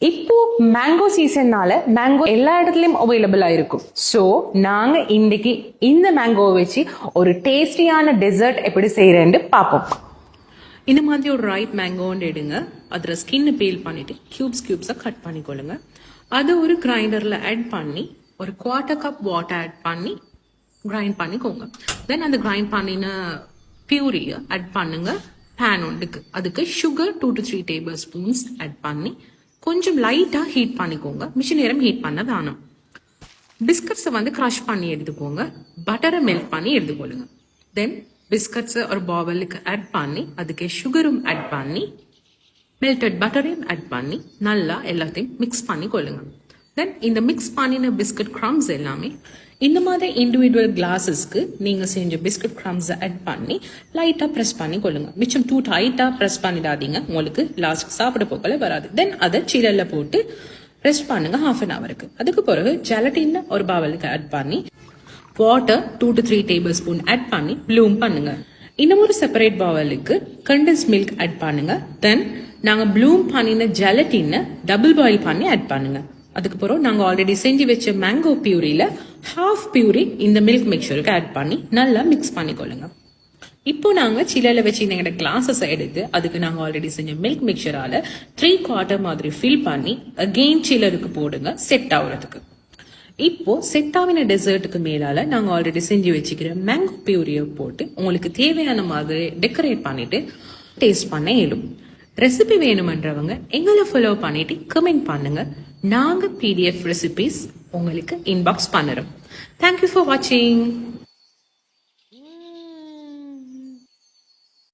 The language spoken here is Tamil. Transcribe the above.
இப்போ மேங்கோ சீசன்னால மேங்கோ எல்லா இடத்துலயும் அவைலபிளா இருக்கும். ஸோ நாங்க இன்னைக்கு இந்த மேங்கோவை வச்சு ஒரு டேஸ்டியான டெசர்ட் எப்படி செய்யறேன்னு பார்ப்போம். இந்த மாதிரி ஒரு ரைப் மேங்கோன்னு எடுங்க. அதில் ஸ்கின்னு பீல் பண்ணிட்டு கியூப்ஸாக கட் பண்ணிக்கொள்ளுங்க. அதை ஒரு கிரைண்டரில் ஆட் பண்ணி ஒரு 1/4 கப் வாட்டர் ஆட் பண்ணி கிரைண்ட் பண்ணிக்கோங்க. தென் அந்த கிரைண்ட் பண்ணின பியூரியை ஆட் பண்ணுங்க பேன் ஒன்றுக்கு. அதுக்கு sugar 2 to 3 tablespoons add பண்ணி கொஞ்சம் லைட்டாக ஹீட் பண்ணிக்கோங்க. மிச்ச நேரம் ஹீட் பண்ண வேணும். பிஸ்கட்ஸை வந்து க்ரஷ் பண்ணி எடுத்துக்கோங்க. பட்டரை மெல்ட் பண்ணி எடுத்துக்கொள்ளுங்க. தென் பிஸ்கட்ஸை ஒரு பவுலுக்கு ஆட் பண்ணி அதுக்கு சுகரும் ஆட் பண்ணி மெல்டட் பட்டரையும் ஆட் பண்ணி நல்லா எல்லாத்தையும் மிக்ஸ் பண்ணி கொள்ளுங்க. தென் இந்த மிக்ஸ் பண்ணின பிஸ்கட் க்ரம்ஸ் எல்லாமே இந்த மாதிரி இண்டிவிஜுவல் கிளாஸஸ்க்கு நீங்கள் செஞ்ச பிஸ்கட் க்ரம்ஸை ஆட் பண்ணி லைட்டாக ப்ரெஸ் பண்ணி கொள்ளுங்க. மிச்சம் டூ டைட்டாக ப்ரெஸ் பண்ணிடாதீங்க, உங்களுக்கு லாஸ்ட் சாப்பிட போக்கல வராது. தென் அதை சில்லரில் போட்டு ரெஸ்ட் பண்ணுங்க 1/2 an hour. அதுக்கு பிறகு ஜெலட்டின் ஒரு பவுலுக்கு ஆட் பண்ணி water 2 to 3 tablespoon add பண்ணி ப்ளூம் பண்ணுங்க. இன்னும் ஒரு செப்பரேட் பவுலுக்கு கண்டென்ஸ் மில்க் ஆட் பண்ணுங்க. தென் நாங்கள் ப்ளூம் பண்ணின ஜெலட்டினை டபுள் பாயில் பண்ணி ஆட் பண்ணுங்க. அதுக்கு பிறகு நாங்கள் ஆல்ரெடி செஞ்சு வச்ச மேங்கோ பியூரியில் ஹாஃப் பியூரி இந்த மில்க் மிக்சருக்கு ஆட் பண்ணி நல்லா மிக்ஸ் பண்ணிக்கொள்ளுங்க. இப்போ நாங்கள் சில்லரில் வச்சு எங்களோட கிளாஸஸ் எடுத்து அதுக்கு நாங்கள் ஆல்ரெடி செஞ்ச மில்க் மிக்சரால 3/4 மாதிரி ஃபில் பண்ணி அகெயின் சில்லருக்கு போடுங்க செட் ஆகுறதுக்கு. இப்போ செட் ஆகின டெசர்ட்டுக்கு மேலால நாங்கள் ஆல்ரெடி செஞ்சு வச்சுக்கிற மேங்கோ பியூரியை போட்டு உங்களுக்கு தேவையான மாதிரி டெக்கரேட் பண்ணிட்டு டேஸ்ட் பண்ண இயலும். ரெசிபி வேணுமன்றவங்க எங்களை ஃபாலோ பண்ணிட்டு கமெண்ட் பண்ணுங்க. நாங்கள் PDF ரெசிபிஸ் உங்களுக்கு இன்பாக்ஸ் பண்ணுறோம். தேங்க்யூ ஃபார் வாட்சிங்.